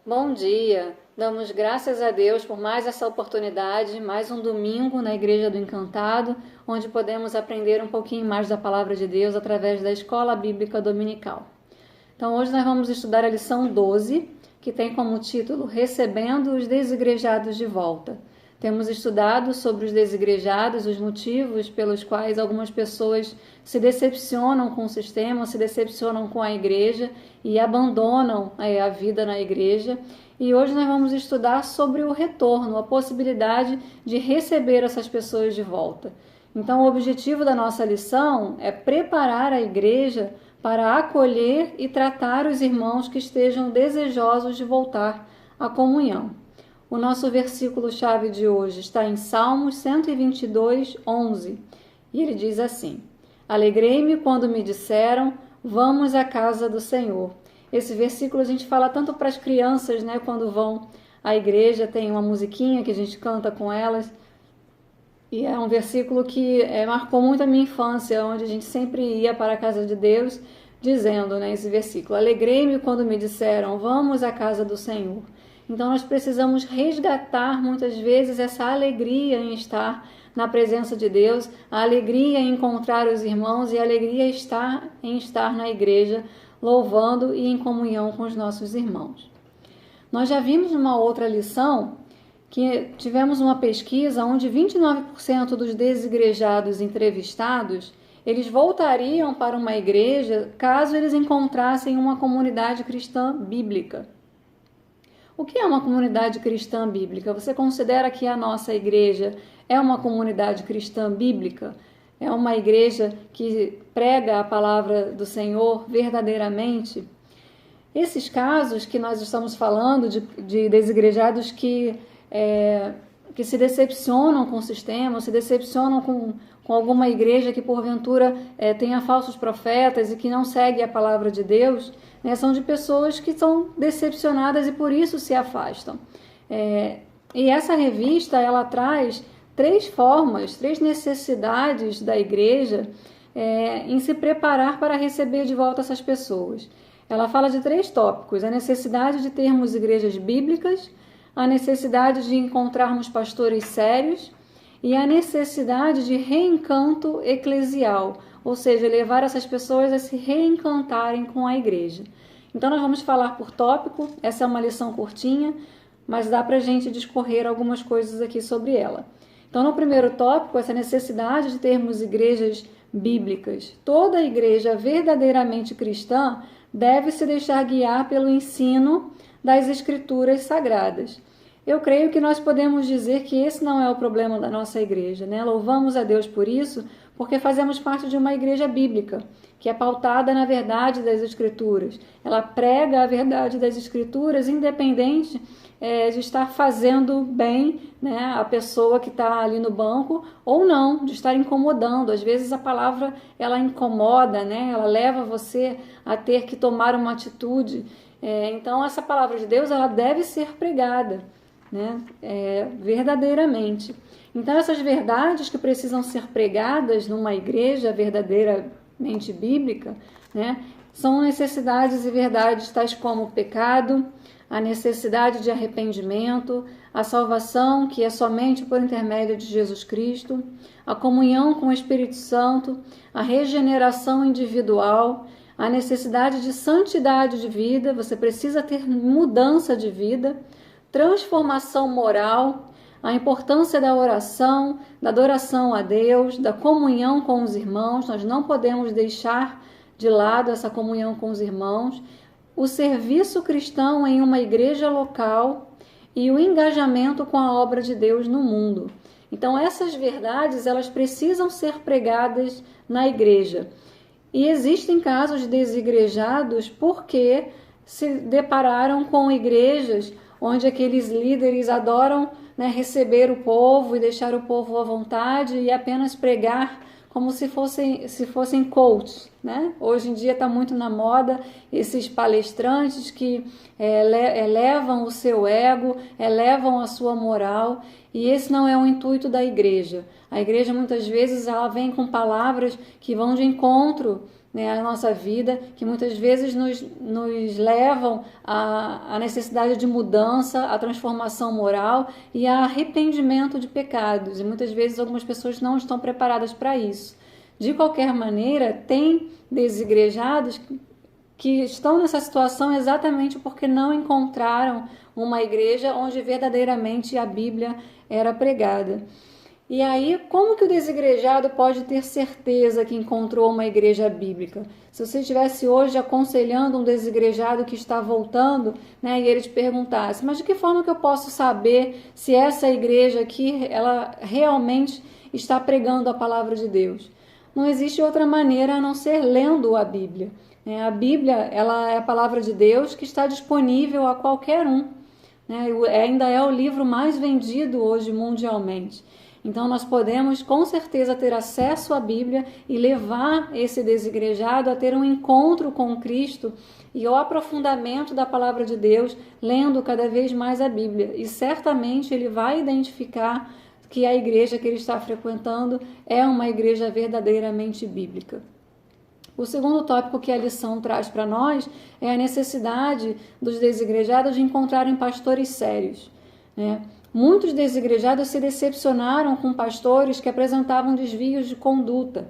Bom dia! Damos graças a Deus por mais essa oportunidade, mais um domingo na Igreja do Encantado, onde podemos aprender um pouquinho mais da Palavra de Deus através da Escola Bíblica Dominical. Então hoje nós vamos estudar a lição 12, que tem como título Recebendo os Desigrejados de Volta. Temos estudado sobre os desigrejados, os motivos pelos quais algumas pessoas se decepcionam com o sistema, se decepcionam com a igreja e abandonam a vida na igreja. E hoje nós vamos estudar sobre o retorno, a possibilidade de receber essas pessoas de volta. Então, o objetivo da nossa lição é preparar a igreja para acolher e tratar os irmãos que estejam desejosos de voltar à comunhão. O nosso versículo-chave de hoje está em Salmos 122, 11, e ele diz assim: Alegrei-me quando me disseram, vamos à casa do Senhor. Esse versículo a gente fala tanto para as crianças, né? Quando vão à igreja, tem uma musiquinha que a gente canta com elas, e é um versículo que marcou muito a minha infância, onde a gente sempre ia para a casa de Deus, dizendo, né, esse versículo: Alegrei-me quando me disseram, vamos à casa do Senhor. Então nós precisamos resgatar muitas vezes essa alegria em estar na presença de Deus, a alegria em encontrar os irmãos e a alegria em estar na igreja, louvando e em comunhão com os nossos irmãos. Nós já vimos numa outra lição que tivemos uma pesquisa onde 29% dos desigrejados entrevistados, eles voltariam para uma igreja caso eles encontrassem uma comunidade cristã bíblica. O que é uma comunidade cristã bíblica? Você considera que a nossa igreja é uma comunidade cristã bíblica? É uma igreja que prega a palavra do Senhor verdadeiramente? Esses casos que nós estamos falando de desigrejados que se decepcionam com o sistema, se decepcionam com alguma igreja que porventura tenha falsos profetas e que não segue a palavra de Deus, né, são de pessoas que são decepcionadas e por isso se afastam. E essa revista, ela traz três necessidades da igreja em se preparar para receber de volta essas pessoas. Ela fala de três tópicos: a necessidade de termos igrejas bíblicas, a necessidade de encontrarmos pastores sérios e a necessidade de reencanto eclesial, ou seja, levar essas pessoas a se reencantarem com a igreja. Então nós vamos falar por tópico, essa é uma lição curtinha, mas dá para a gente discorrer algumas coisas aqui sobre ela. Então no primeiro tópico, essa necessidade de termos igrejas bíblicas. Toda igreja verdadeiramente cristã deve se deixar guiar pelo ensino das Escrituras Sagradas. Eu creio que nós podemos dizer que esse não é o problema da nossa igreja, né? Louvamos a Deus por isso, porque fazemos parte de uma igreja bíblica, que é pautada na verdade das Escrituras. Ela prega a verdade das Escrituras, independente de estar fazendo bem, né, a pessoa que está ali no banco, ou não, de estar incomodando. Às vezes a palavra, ela incomoda, né? Ela leva você a ter que tomar uma atitude. Então essa palavra de Deus, ela deve ser pregada, né, verdadeiramente. Então essas verdades que precisam ser pregadas numa igreja verdadeiramente bíblica, né, são necessidades e verdades tais como o pecado, a necessidade de arrependimento, a salvação que é somente por intermédio de Jesus Cristo, a comunhão com o Espírito Santo, a regeneração individual, a necessidade de santidade de vida, você precisa ter mudança de vida, transformação moral, a importância da oração, da adoração a Deus, da comunhão com os irmãos. Nós não podemos deixar de lado essa comunhão com os irmãos, o serviço cristão em uma igreja local e o engajamento com a obra de Deus no mundo. Então essas verdades, elas precisam ser pregadas na igreja. E existem casos de desigrejados porque se depararam com igrejas onde aqueles líderes adoram, né, receber o povo e deixar o povo à vontade e apenas pregar como se fossem coaches, né? Hoje em dia está muito na moda esses palestrantes que elevam o seu ego, elevam a sua moral, e esse não é o intuito da igreja. A igreja muitas vezes ela vem com palavras que vão de encontro, né, a nossa vida, que muitas vezes nos levam à necessidade de mudança, à transformação moral e a arrependimento de pecados. E muitas vezes algumas pessoas não estão preparadas para isso. De qualquer maneira, tem desigrejados que estão nessa situação exatamente porque não encontraram uma igreja onde verdadeiramente a Bíblia era pregada. E aí, como que o desigrejado pode ter certeza que encontrou uma igreja bíblica? Se você estivesse hoje aconselhando um desigrejado que está voltando, né, e ele te perguntasse, mas de que forma que eu posso saber se essa igreja aqui, ela realmente está pregando a palavra de Deus? Não existe outra maneira a não ser lendo a Bíblia. A Bíblia, ela é a palavra de Deus que está disponível a qualquer um. Ainda é o livro mais vendido hoje mundialmente. Então nós podemos com certeza ter acesso à Bíblia e levar esse desigrejado a ter um encontro com Cristo e o aprofundamento da palavra de Deus, lendo cada vez mais a Bíblia. E certamente ele vai identificar que a igreja que ele está frequentando é uma igreja verdadeiramente bíblica. O segundo tópico que a lição traz para nós é a necessidade dos desigrejados de encontrarem pastores sérios, né? Muitos desigrejados se decepcionaram com pastores que apresentavam desvios de conduta,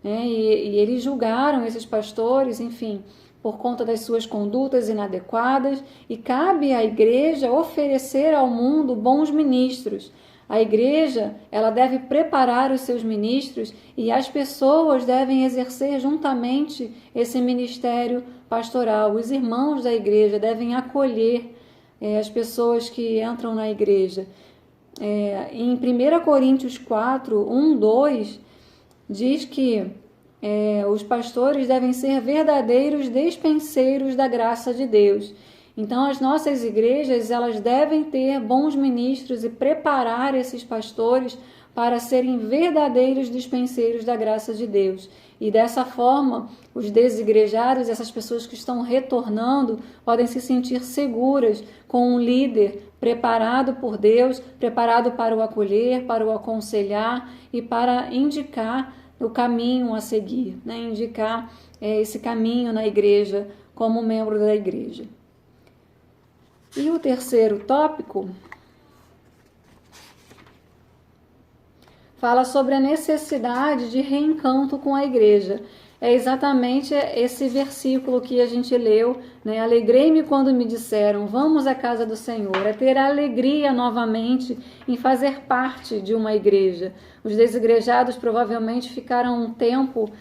né? E eles julgaram esses pastores, enfim, por conta das suas condutas inadequadas, e cabe à igreja oferecer ao mundo bons ministros. A igreja, ela deve preparar os seus ministros e as pessoas devem exercer juntamente esse ministério pastoral. Os irmãos da igreja devem acolher as pessoas que entram na igreja. Em 1 Coríntios 4, 1, 2, diz que os pastores devem ser verdadeiros despenseiros da graça de Deus. Então, as nossas igrejas, elas devem ter bons ministros e preparar esses pastores para serem verdadeiros dispenseiros da graça de Deus. E dessa forma, os desigrejados, essas pessoas que estão retornando, podem se sentir seguras com um líder preparado por Deus, preparado para o acolher, para o aconselhar e para indicar o caminho a seguir, né? Indicar esse caminho na igreja como membro da igreja. E o terceiro tópico fala sobre a necessidade de reencanto com a igreja. É exatamente esse versículo que a gente leu, né? Alegrei-me quando me disseram, vamos à casa do Senhor. É ter alegria novamente em fazer parte de uma igreja. Os desigrejados provavelmente ficaram um tempo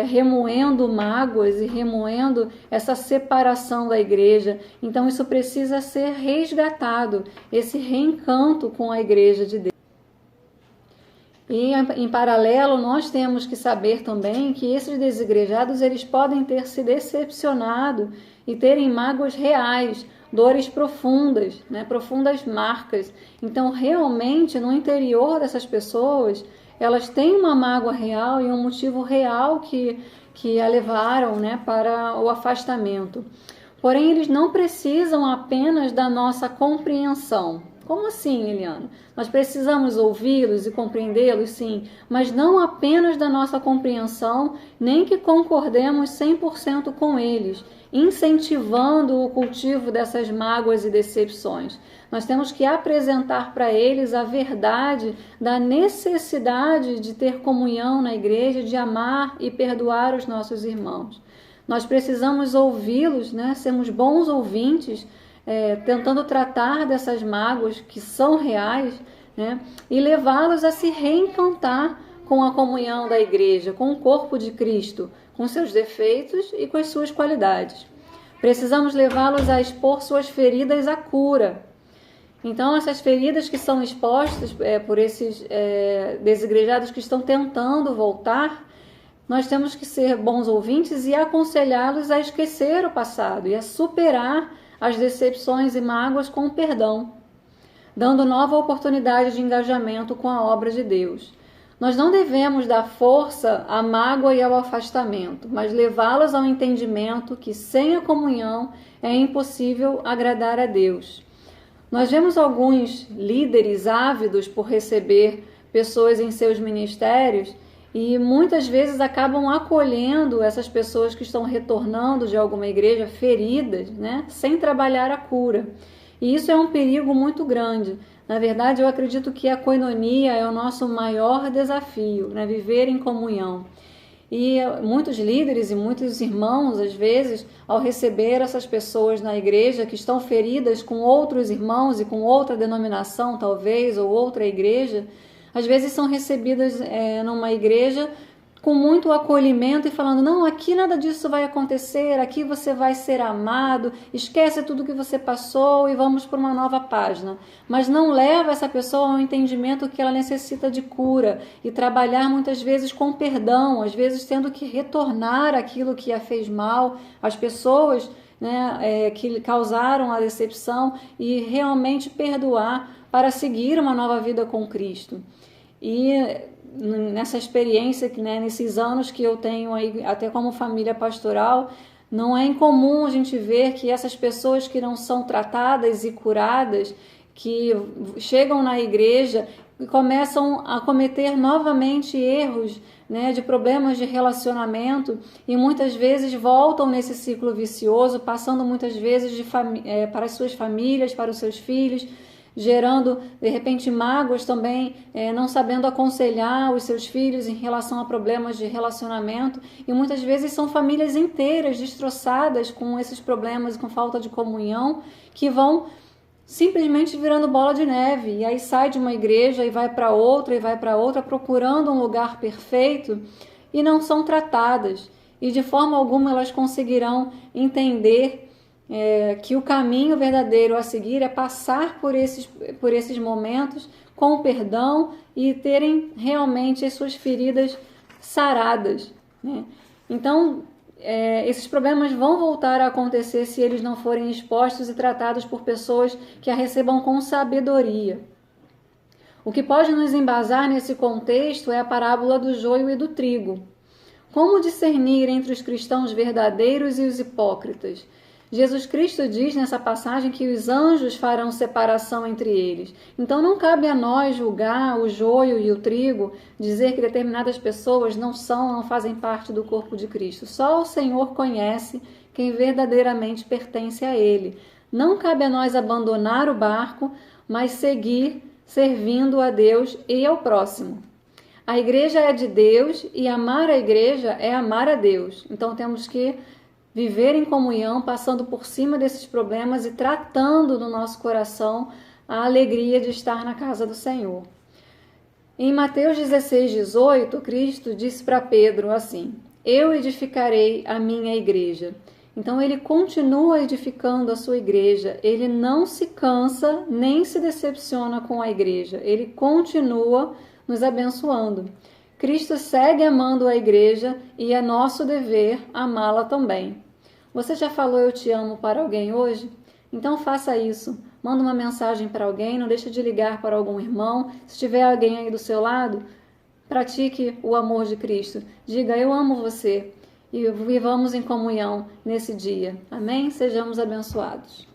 remoendo mágoas e remoendo essa separação da igreja. Então isso precisa ser resgatado, esse reencanto com a igreja de Deus. E em paralelo nós temos que saber também que esses desigrejados eles podem ter se decepcionado e terem mágoas reais, dores profundas, né? Profundas marcas. Então realmente no interior dessas pessoas elas têm uma mágoa real e um motivo real que a levaram, né, para o afastamento. Porém, eles não precisam apenas da nossa compreensão. Como assim, Eliana? Nós precisamos ouvi-los e compreendê-los, sim, mas não apenas da nossa compreensão, nem que concordemos 100% com eles, incentivando o cultivo dessas mágoas e decepções. Nós temos que apresentar para eles a verdade da necessidade de ter comunhão na igreja, de amar e perdoar os nossos irmãos. Nós precisamos ouvi-los, né? Sermos bons ouvintes, tentando tratar dessas mágoas que são reais, né? E levá-los a se reencantar com a comunhão da igreja, com o corpo de Cristo, com seus defeitos e com as suas qualidades. Precisamos levá-los a expor suas feridas à cura. Então, essas feridas que são expostas por esses desigrejados que estão tentando voltar, nós temos que ser bons ouvintes e aconselhá-los a esquecer o passado e a superar as decepções e mágoas com o perdão, dando nova oportunidade de engajamento com a obra de Deus. Nós não devemos dar força à mágoa e ao afastamento, mas levá-los ao entendimento que sem a comunhão é impossível agradar a Deus. Nós vemos alguns líderes ávidos por receber pessoas em seus ministérios e muitas vezes acabam acolhendo essas pessoas que estão retornando de alguma igreja feridas, né, sem trabalhar a cura. E isso é um perigo muito grande. Na verdade, eu acredito que a koinonia é o nosso maior desafio, né, viver em comunhão. E muitos líderes e muitos irmãos, às vezes, ao receber essas pessoas na igreja que estão feridas com outros irmãos e com outra denominação, talvez, ou outra igreja, às vezes são recebidas numa igreja com muito acolhimento e falando, não, aqui nada disso vai acontecer, aqui você vai ser amado, esquece tudo que você passou e vamos para uma nova página. Mas não leva essa pessoa ao entendimento que ela necessita de cura e trabalhar muitas vezes com perdão, às vezes tendo que retornar aquilo que a fez mal, as pessoas, né, que causaram a decepção e realmente perdoar para seguir uma nova vida com Cristo. E nessa experiência, né, nesses anos que eu tenho aí, até como família pastoral, não é incomum a gente ver que essas pessoas que não são tratadas e curadas, que chegam na igreja e começam a cometer novamente erros, né, de problemas de relacionamento e muitas vezes voltam nesse ciclo vicioso, passando muitas vezes para as suas famílias, para os seus filhos, gerando, de repente, mágoas também, não sabendo aconselhar os seus filhos em relação a problemas de relacionamento. E muitas vezes são famílias inteiras destroçadas com esses problemas, com falta de comunhão, que vão simplesmente virando bola de neve. E aí sai de uma igreja e vai para outra, e vai para outra, procurando um lugar perfeito, e não são tratadas. E de forma alguma elas conseguirão entender que o caminho verdadeiro a seguir é passar por esses momentos com perdão e terem realmente as suas feridas saradas, né? Então, esses problemas vão voltar a acontecer se eles não forem expostos e tratados por pessoas que a recebam com sabedoria. O que pode nos embasar nesse contexto é a parábola do joio e do trigo. Como discernir entre os cristãos verdadeiros e os hipócritas? Jesus Cristo diz nessa passagem que os anjos farão separação entre eles. Então não cabe a nós julgar o joio e o trigo, dizer que determinadas pessoas não fazem parte do corpo de Cristo. Só o Senhor conhece quem verdadeiramente pertence a Ele. Não cabe a nós abandonar o barco, mas seguir servindo a Deus e ao próximo. A igreja é de Deus e amar a igreja é amar a Deus. Então temos que viver em comunhão, passando por cima desses problemas e tratando no nosso coração a alegria de estar na casa do Senhor. Em Mateus 16:18, Cristo disse para Pedro assim: eu edificarei a minha igreja. Então ele continua edificando a sua igreja, ele não se cansa nem se decepciona com a igreja, ele continua nos abençoando. Cristo segue amando a igreja e é nosso dever amá-la também. Você já falou eu te amo para alguém hoje? Então faça isso. Manda uma mensagem para alguém, não deixe de ligar para algum irmão. Se tiver alguém aí do seu lado, pratique o amor de Cristo. Diga, eu amo você. E vivamos em comunhão nesse dia. Amém? Sejamos abençoados.